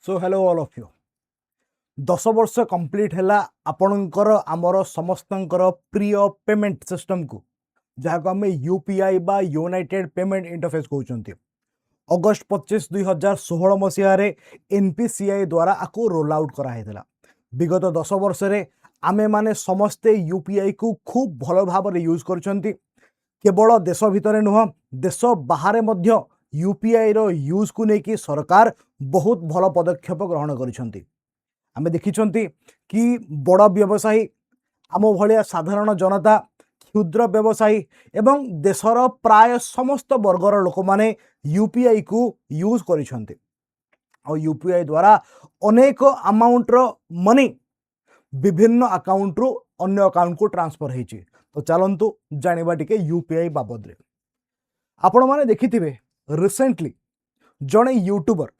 So hello all of you 10 वर्ष complete है आपणकर आमर समस्तंकर प्रिय पेमेंट सिस्टम को जहाँ को आम यूपीआई बा यूनाइटेड पेमेंट इंटरफेस कहते अगस्ट 25 2016 मसीह एनपीसीआई द्वारा आपको रोल आउट कराइला। विगत 10 वर्ष आमे माने समस्ते यूपीआई को खूब भल भाव यूज कर केवल देश भितर नुह देश बाहर यूपीआई रो यूज को लेकिन सरकार बहुत भल पदक्षेप ग्रहण कर देखी कि बड़ व्यवसायी आम भाया साधारण जनता क्षुद्र व्यवसायी एवं देशर प्राय समस्त वर्गर लोक माने यूपीआई को यूज कर यूपीआई द्वारा अनेक अमाउंट रो मनी विभिन्न अकाउंट रु अन्य अकाउंट को ट्रांसफर होती। तो चलतु जानिबा टिके यूपीआई बाबद रे। आपण माने देखिथिबे रिसेंटली जड़े यूट्यूबर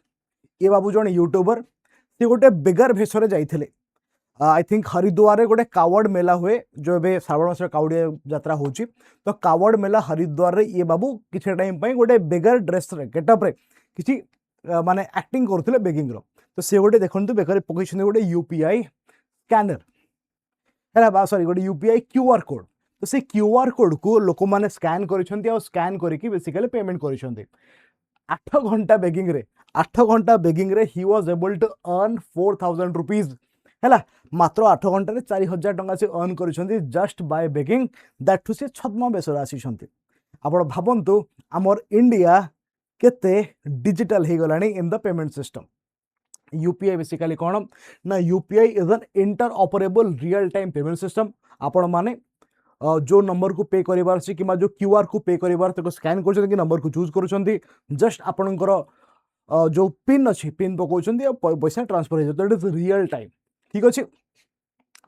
ये बाबू जड़े यूट्यूबर से गोटे बेगर भेषरे जाइथिले। आई थिंक हरिद्वार रे गोटे कावड़ मेला हुए जो ए श्रावण मास कावड़िया यात्रा होची। तो कावड़ मेला हरिद्वार रे ये बाबू किसी टाइम पई गोटे बेगर ड्रेस रे गेटअप रे किसी माने एक्टिंग करथिले बेगिंग रो। तो से गोटे देखंतु बेकर पकेछन गोटे यूपीआई स्कैनर है सॉरी गोटे यूपीआई क्यूआर कोड। तो से क्यूआर कोड को लोक माने स्कैन करिसंती और स्कैन करके बेसिकली पेमेंट करिसंती। 8 घंटा बेगिंग रे 8 घंटा बेगिंग रे he was able to earn 4000 rupees है मात्र 8 घंटा रे 4000 टंका से अर्न करिसंती just by begging that too से छद्म बेसर आसीसंती। आपण भाबंतु हमर इंडिया केते डिजिटल हे गलानी in the payment system. UPI basically कौन ना UPI is an interoperable real time payment system. आपण माने जो नंबर को पे करिवार अछि कि जो क्यूआर को पे करिवार तको स्कैन कर कि नंबर को चूज कर जस्ट आपणकर जो पिन अच्छी पिन पकाउछंती पैसा ट्रांसफर हो जाए। इट इज रियल टाइम ठीक अच्छे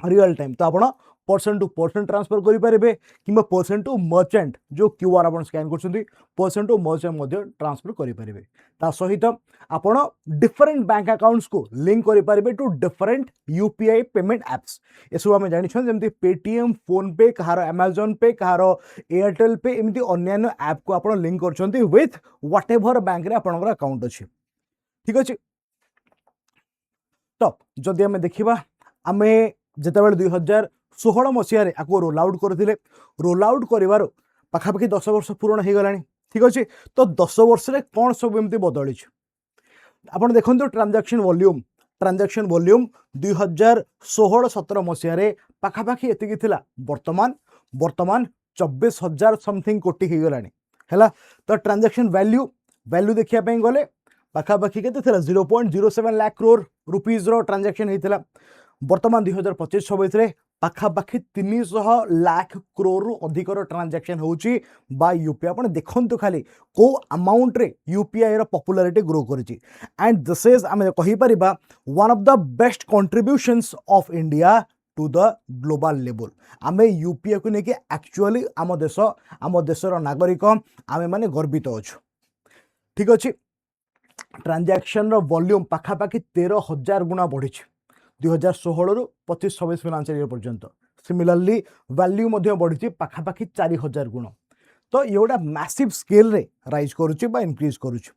रियल टाइम। तो आप पर्सन टू पर्सन ट्रांसफर करेंगे कि पर्सन टू मर्चेंट जो क्यूआर आप स्कैन कर पर्सन टू मर्चेंट ट्रांसफर करेंगे। ता सहित आप डिफरेंट बैंक अकाउंट्स को लिंक करेंगे to different UPI payment apps. ये सब आम जानी जमी पेटीएम फोन पे कहार अमेजन पे कहार एयरटेल पे एमती अन्य ऐप को आप लिंक कर विथ व्हाट एवर बैंक रे आपनकर अकाउंट अच्छे ठीक अच्छे। तो जदि आम देखा आम जितेबाला 2016 मसीह आपको रोल आउट करते रोल आउट कर पाखापाखि 10 वर्ष पूर्ण हो गला ठीक अच्छे। तो 10 वर्ष कौन सब एमती बदली आप देखो ट्रांजैक्शन वॉल्यूम 2016-17 मसीह पाखापाखि एति वर्तमान 24,000 समथिंग कोटी हो गला है। तो ट्रांजैक्शन वैल्यू देखिए गले पाखापाखि के 0.07 लाख करोड़ रुपीज रो ट्रांजैक्शन होता। वर्तमान 2025-26 पाखापाखि 300 लाख करोड़ रु अधिक ट्रांजैक्शन होची बाय यूपीआई। आपण देखंतु खाली को अमाउंट रे यूपीआई रो पॉपुलैरिटी ग्रो करची एंड दिस इज आमे कहि परिबा one of the best contributions of India to the global level. आमे यूपीआई को नेकी एक्चुअली आम देशर नागरिक आमे माने गर्वित अछु ठीक अछि। ट्रांजैक्शन रो वॉल्यूम पाखापाखि 13,000 गुणा बढ़ी 2016 रु 25-26 फाइनेंशियल ईयर पर्यंत। सिमिलरली वैल्यू बढ़ी पाखापाखि 4,000 गुण। तो ये गोटा मैसिव स्केल रे राइज करुच्ची इनक्रीज करुच्ची।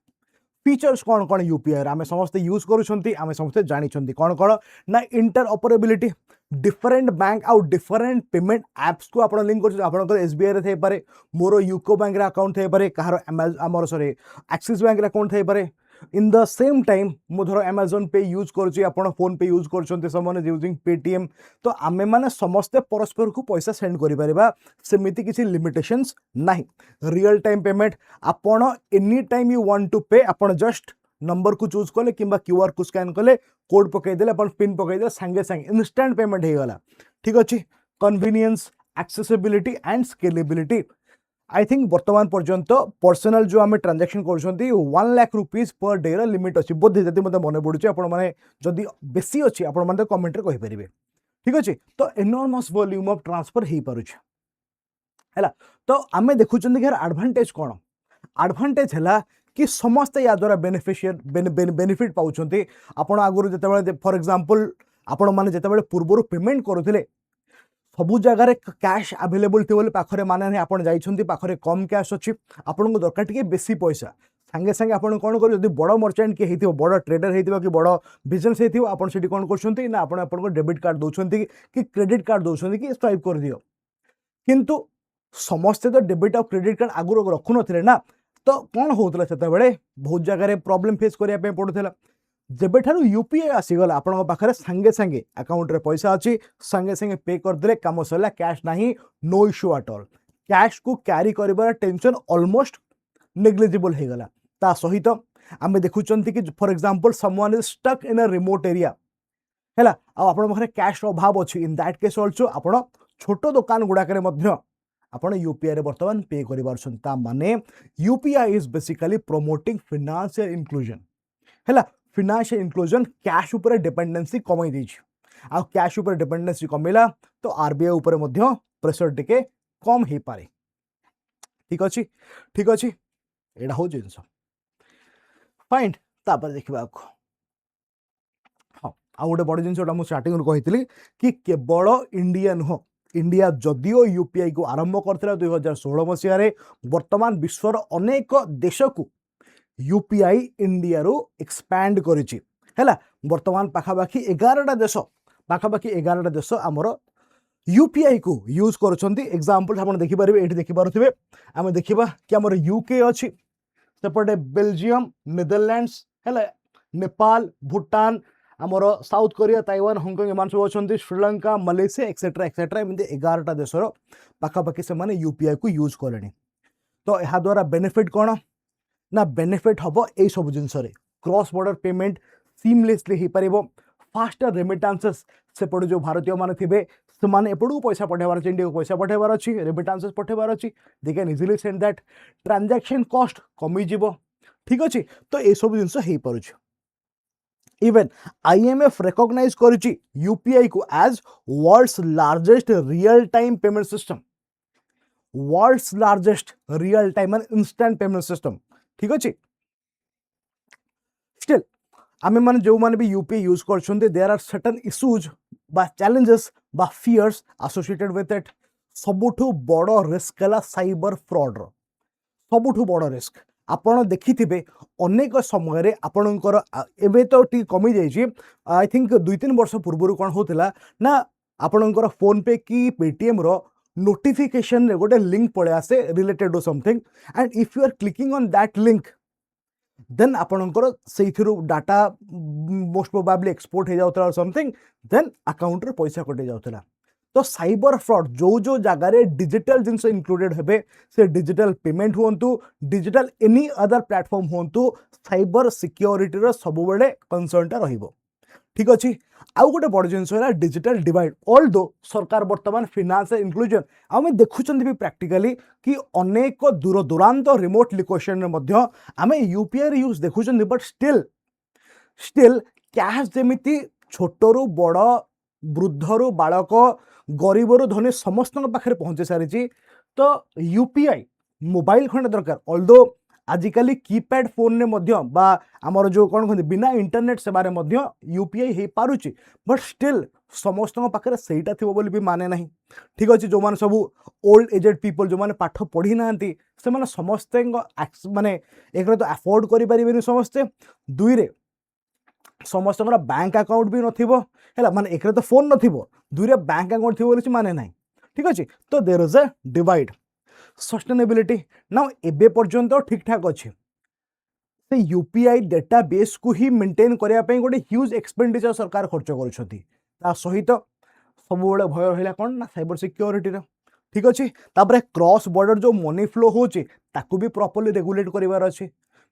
फीचर्स कौन कौन यूपीआई आम समस्ते यूज करुँच आम समस्ते जानी कौन कौन ना इंटर ऑपरेबिलिटी डिफरेंट बैंक आउ डिफरेंट पेमेंट एप्स को आप लिंक कर एसबीआई रे थे पारे मोर यूको बैंक अकाउंट थे पारे कहार आमर सॉरी एक्सिस बैंक अकाउंट थे पारे इन द सेम टाइम मु धर अमेजन पे यूज करुँची आपन फोन पे यूज कर समन यूजिंग पेटीएम। तो आमे माने समस्ते परस्पर को पैसा सेंड करि परिबा सेमिति किसी लिमिटेशंस नहीं। रियल टाइम पेमेंट आपन any time you want to pay आपन जस्ट नंबर को चूज कले कि क्यूआर को स्कैन कले कोड पकई देले अपन पिन पकई देले संगे संगे इंस्टेंट पेमेंट हो गला ठीक अच्छे। Convenience accessibility and scalability I think वर्तमान पर्यंत पर्सनल जो आम ट्रांजैक्शन कर 1 लाख रुपीज पर डे रो लिमिट अच्छी बोधे जब मतलब मन पड़ुचे आपड़ी बेसी अच्छी आप कमेंट कहींपर ठीक अच्छे। तो एनॉर्मस वॉल्यूम ऑफ ट्रांसफर हो पारे। तो आम देखुं कि यार एडवांटेज कौन एडवांटेज है कि समस्ते या द्वारा बेनिफिट पाँच। आपड़ आगुरी जिते फॉर एग्जांपल आपण मैंने जिते पूर्व पेमेंट करुले सबू जगार कैश अवेलेबल थी पाखरे माने नहीं आप पाखरे कम कैश अच्छी आपको दरकार टे बेसी पैसा सांगे सांगे आपण कोन करू जदि बड़ मर्चेंट के हेतिबो बड़ ट्रेडर हेतिबो कि बड़ बिजनेस हेतिबो आपण सेठी कोन करछंती ना आपण को डेबिट कार्ड दोछंती कि क्रेडिट कार्ड दोछंती कि स्वाइप कर दियो किंतु समस्ते तो डेबिट और क्रेडिट कार्ड आगु रखु नथिले ना तो कौन होउतला सेते बेले बहुत जगह रे प्रॉब्लम फेस करिया पे पडुथला जेबे ठारू यूपीआई आसीगला आपण पाखरे संगे संगे अकाउंट रे पैसा अच्छी संगे संगे पे कर देले काम सरला कैश नाही no issue at all cash को कैरी करिबार टेंशन ऑलमोस्ट नेग्लिजिबल हे गला ता सहित आमे देखुचंती कि for example someone is stuck in a remote area हैला आ आपण पाखरे कैश रो अभाव अछि इन दैट केस आल्सो आपण छोटो दुकान गुडा करे मध्य आपण यूपीआई रे वर्तमान पे करि बारछन ता माने UPI is basically promoting financial inclusion हैला फाइनेंशियल इंक्लूजन कैश ऊपर डिपेंडेंसी कमाई दैछि आ कैश ऊपर डिपेंडेंसी कमेला तो आरबीआई ऊपर मध्य प्रेशर टिके कम हे पारे ठीक अछि एडा हो जिंस फाइन तापर देखिबा हाँ आ गोटे बड़ जिनसटा मुझे स्टार्टिंग कही कि केवल इंडिया नुह इंडिया जदिओ यूपीआई को आरंभ करथिला 2016 मसीह वर्तमान विश्वर अनेक देश को यूपीआई इंडिया रो एक्सपैंड करिछि हैला वर्तमान पाखापाखि 11टा देश आमर यूपीआई को यूज करुछंती एग्जांपल आपण देखि पारिबे एठी देखि पारुथिबे आमे देखिबा कि हमर यूके अछि सेपटे बेल्जियम नेदरलैंड्स हैला नेपाल भूटान आमर साउथ कोरिया ताइवान हांगकांग एमान सब अछंती श्रीलंका मलेशिया एक्सेट्रा एक्सेट्रा एमते 11टा देशर पाखापाखि से माने यूपीआई को यूज करलेनी तो एहा द्वारा बेनिफिट कोन ना बेनिफिट हबो ए सब जिंस रे क्रॉस बॉर्डर पेमेंट सीमलेसली ही परिबो फास्टर रेमिटेंसेस सेपटे जो भारतीय माने थिबे से माने एपडू पैसा पठेबार अछि इंडिया को पैसा पठेबार अछि रेमिटेंसेस पठेबार अछि they can easily send that transaction cost कमी जिवो ठीक अछि तो ए सब जिंस हेई परुछ इवन आईएमएफ रिकॉग्नाइज करिछि यूपीआई को as world's largest real time payment system world's largest real time and instant payment system ठीक अछि स्टिल आमे माने जो माने भी यूपीआई यूज करछन्ते देयर आर सर्टेन इश्यूज बा चैलेंजेस बा फियर्स एसोसिएटेड विथ इट सबुठु बड़ रिस्क है साइबर फ्रॉड रो सबुठु बड़ रिस्क आपण देखिथिबे अनेक समय आपणकर एबे तो टी कमी जाइछि आई थिंक 2-3 वर्ष पूर्व कोन होतला ना आपणकर फोन पे की पेटीएम रो नोटिफिकेशन रे गोटे लिंक पळे आसे related to something and if you are clicking on that link then आपणकर सेइथिरु डाटा मोस्ट प्रोबेबली एक्सपोर्ट हो जाउतला समथिंग देन अकाउंट रे पैसा कटे जाउतला तो साइबर फ्रॉड जो जगह रे डिजिटल जिनस इंक्लूडेड हेबे से डिजिटल पेमेंट हुंतु डिजिटल एनी अदर प्लेटफॉर्म हुंतु साइबर सिक्योरिटी रो सब बेले कंसर्नटा रहिबो ठीक अछि आउ गोटे बड़ जिनस है डिजिटल डिवाइड ऑल्दो सरकार वर्तमान फाइनेंशियल इंक्लूजन आमे देखुचंदी भी प्रैक्टिकली कि अनेक दूर दूरांत रिमोट लोकेशन रे मध्य आमे यूपीआई यूज देखुचंदी बट स्टिल कैश जेमिति छोटरू बड़ वृद्धरू बालक गरीबरू धनी समस्त पाखे पहुंचे सारी तो यूपीआई मोबाइल खंडे दरकार ऑल्दो आजिकली कीपैड फोन ने मध्य बा आमर जो कौन कहते बिना इंटरनेट सेवारे मध्य यूपीआई हो पारुची बट स्टिल समस्त पाखे सहीटा थी बोली भी माने नहीं ठीक अच्छे जो मैंने सब ओल्ड एजेड पीपल जो मैंने पाठ पढ़ी ना से समस्ते माने एक तो अफोर्ड करें समस्ते दुई रे समस्त बैंक अकाउंट भी नथिबो हैला माने एक तो फोन नथिबो दुई रे बैंक अकाउंट थिबो बोली माने नहीं ठीक अच्छे तो there is a divide sustainability now एबे पर्यंत ठीक ठाक अच्छे से यूपीआई डेटाबेस को ही मेंटेन करने पे गोटे ह्यूज एक्सपेंडिचर सरकार खर्च कर सहित सब भय रहा कौन ना साइबर सिक्योरिटी ठीक अच्छे तापर क्रॉस बॉर्डर जो मनी फ्लो होची ताकू भी प्रॉपर्ली रेगुलेट करिवार अच्छे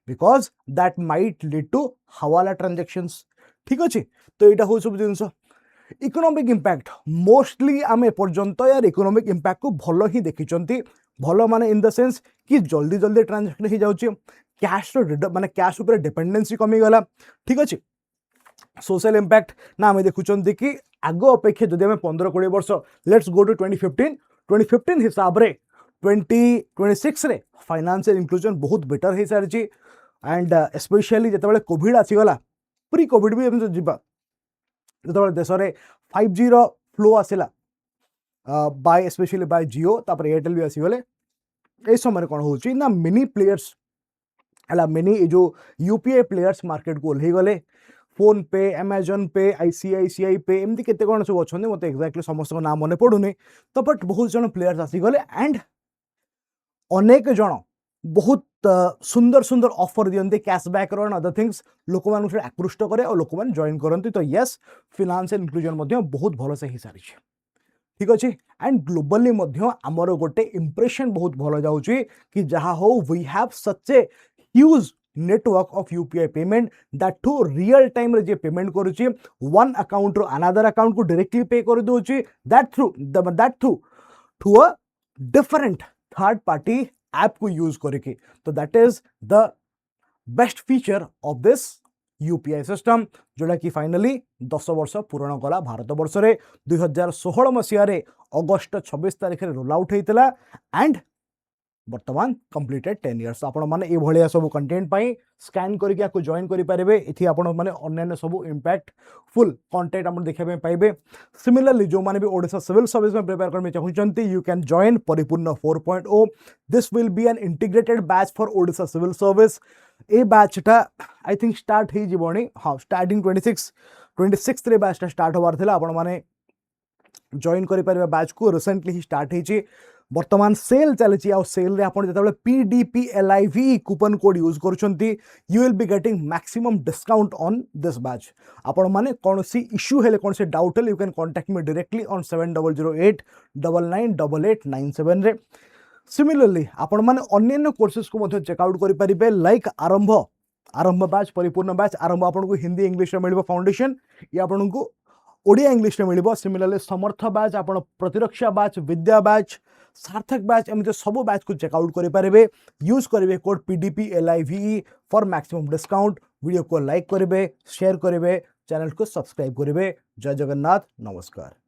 because that might lead to hawala transactions ठीक अच्छे तो यहाँ हूँ सब जिन इकोनॉमिक इंपैक्ट मोस्टली आम एपर्यंत यार इकोनॉमिक इंपैक्ट को भल ही देखी भल माने इन द सेंस कि जल्दी जल्दी ट्रांजैक्शन हो जाउची कैश माने कैश ऊपर डिपेंडेंसी कमी गला ठीक अच्छे सोशल इंपैक्ट ना आम देखुं कि आग अपेक्षा जदि आम 15-20 वर्ष लेट्स गो टू 2015 हिसाब रे 2026 रे फाइनेंशियल इंक्लूजन बहुत बेटर हो सारी एंड स्पेशली जिते कोविड आसीगला प्री कोविड भी एम जा जो देश में 5G फ्लो आसला बाय स्पेशली बाय जियो तापर एयरटेल भी आसीगले ए समय कौन हो ना मिनी प्लेयर्स है मेनी जो यूपीआई प्लेयर्स मार्केट को ओह्ल गले फोन पे अमेजन पे आईसीआईसीआई पे एमती केते कौन सब अच्छा मत एक्जाक्टली समस्त नाम मन पड़ूनी तो बट बहुत जन प्लेयर्स आसीगले एंड अनेक जन बहुत सुंदर सुंदर ऑफर दियंते कैशबैक रो एंड अदर थिंग्स लोक मान आकृष्ट करे और लोक मान जॉइन करते तो यस फाइनेंशियल इंक्लूजन बहुत भल से हो सारी ठीक अच्छे एंड ग्लोबली आमर गोटे इंप्रेशन बहुत भल जाऊँगी कि जहाँ हो we have such a huge network of UPI payment that too real time रे पेमेंट करुच्ची वन अकाउंट रो अनदर अकाउंट को डायरेक्टली पे कर दूची that through to a different third party app को यूज करके तो that is the best feature of this UPI system जोड़ा कि फाइनली 10 वर्ष पूरण कला भारत वर्ष रे 2016 मसीह अगस्ट 26 तारीख में रोल आउट होता एंड वर्तमान कंप्लीटेड 10 इयर्स आपण माने ए भलिया सब कंटेंट पाई स्कैन करके आपको जॉइन करि पारे इथि आपण माने ऑनलाइन सब इंपैक्ट फुल कंटेंट आपण देखा पाइबे सिमिलरली जो माने भी ओडिशा सिविल सर्विस में प्रिपेयर करमे चाहउचंती you can join Paripurna 4.0 this will be an integrated batch for Odisha civil service ए बैचटा आई थिंक स्टार्ट ही जीवनी हां स्टार्टिंग 26 रे बैचटा स्टार्ट होवार थिला आपण माने जॉइन करि पारे बैच को रिसेंटली ही स्टार्ट हिची वर्तमान सेल चली आउ सेल रे आपण जतबे PDPLIV कूपन कोड यूज करूछंती you will be getting maximum discount on this batch आपण माने कोनसी इश्यू हेले कोनसे डाउट हेले you can contact me directly on 7008998897 रे सिमिलरली आपण माने अन्य कोर्सेस को मध्ये चेकआउट करि परिबे लाइक आरंभ बैच परिपूर्ण बैच आरंभ आपण को हिंदी इंग्लिश रे मिलबो फाउंडेशन या आपण को ओडिया इंग्लिश रे मिलबो सिमिलरली समर्थ बैच आपण प्रतिरक्षा बैच विद्या बैच सार्थक बैच एमते सब बैच को चेकआउट करें यूज करेंगे code PDPLIVE for maximum discount video को लाइक करेंगे शेयर करेंगे चैनल को सब्सक्राइब करेंगे जय जगन्नाथ नमस्कार।